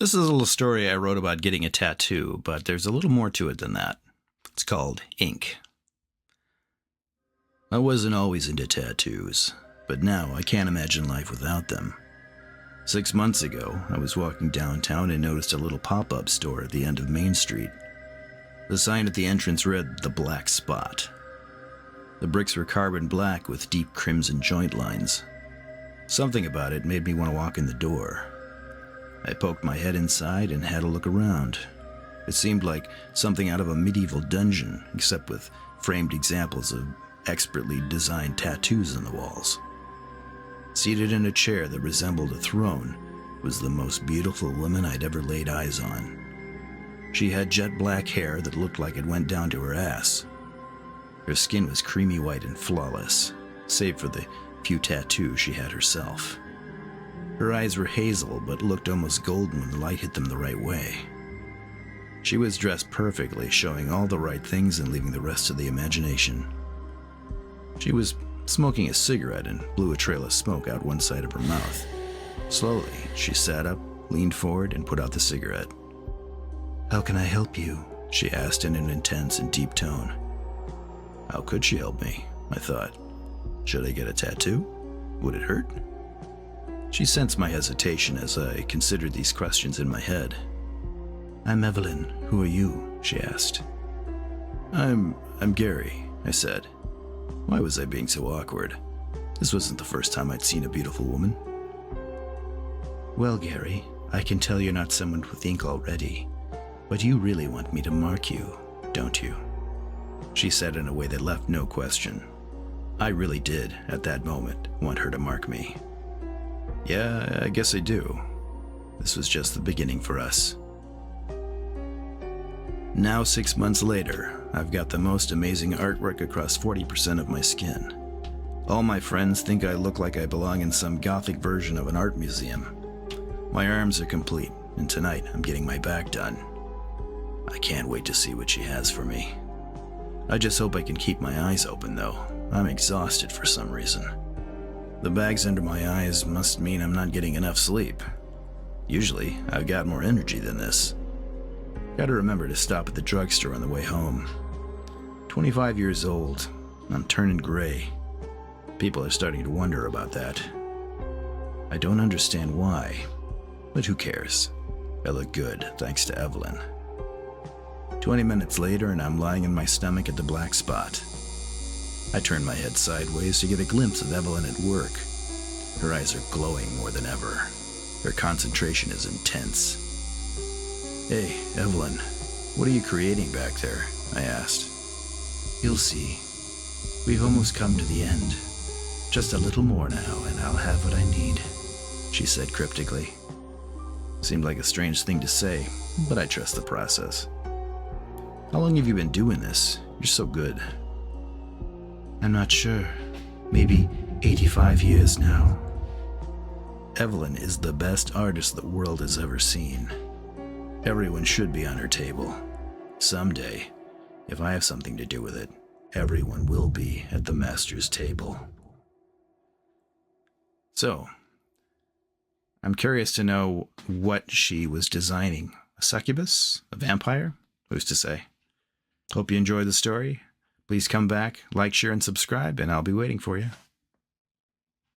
This is a little story I wrote about getting a tattoo, but there's a little more to it than that. It's called ink. I wasn't always into tattoos, but now I can't imagine life without them. 6 months ago, I was walking downtown and noticed a little pop-up store at the end of Main Street. The sign at the entrance read, "The Black Spot." The bricks were carbon black with deep crimson joint lines. Something about it made me want to walk in the door. I poked my head inside and had a look around. It seemed like something out of a medieval dungeon, except with framed examples of expertly designed tattoos on the walls. Seated in a chair that resembled a throne was the most beautiful woman I'd ever laid eyes on. She had jet black hair that looked like it went down to her ass. Her skin was creamy white and flawless, save for the few tattoos she had herself. Her eyes were hazel but looked almost golden when the light hit them the right way. She was dressed perfectly, showing all the right things and leaving the rest to the imagination. She was smoking a cigarette and blew a trail of smoke out one side of her mouth. Slowly, she sat up, leaned forward, and put out the cigarette. "How can I help you?" she asked in an intense and deep tone. How could she help me? I thought. Should I get a tattoo? Would it hurt? She sensed my hesitation as I considered these questions in my head. "I'm Evelyn. Who are you?" she asked. I'm Gary," I said. Why was I being so awkward? This wasn't the first time I'd seen a beautiful woman. "Well, Gary, I can tell you're not someone with ink already, but you really want me to mark you, don't you?" She said in a way that left no question. I really did, at that moment, want her to mark me. Yeah, I guess I do. This was just the beginning for us. Now 6 months later, I've got the most amazing artwork across 40% of my skin. All my friends think I look like I belong in some gothic version of an art museum. My arms are complete, and tonight I'm getting my back done. I can't wait to see what she has for me. I just hope I can keep my eyes open, though. I'm exhausted for some reason. The bags under my eyes must mean I'm not getting enough sleep. Usually, I've got more energy than this. Gotta remember to stop at the drugstore on the way home. 25 years old, I'm turning gray. People are starting to wonder about that. I don't understand why, but who cares? I look good, thanks to Evelyn. 20 minutes later, and I'm lying in my stomach at the Black Spot. I turn my head sideways to get a glimpse of Evelyn at work. Her eyes are glowing more than ever. Her concentration is intense. "Hey, Evelyn, what are you creating back there?" I asked. "You'll see. We've almost come to the end. Just a little more now, and I'll have what I need," she said cryptically. Seemed like a strange thing to say, but I trust the process. "How long have you been doing this? You're so good." "I'm not sure. Maybe 85 years now." Evelyn is the best artist the world has ever seen. Everyone should be on her table. Someday, if I have something to do with it, everyone will be at the master's table. So, I'm curious to know what she was designing. A succubus? A vampire? Who's to say? Hope you enjoyed the story. Please come back, like, share, and subscribe, and I'll be waiting for you.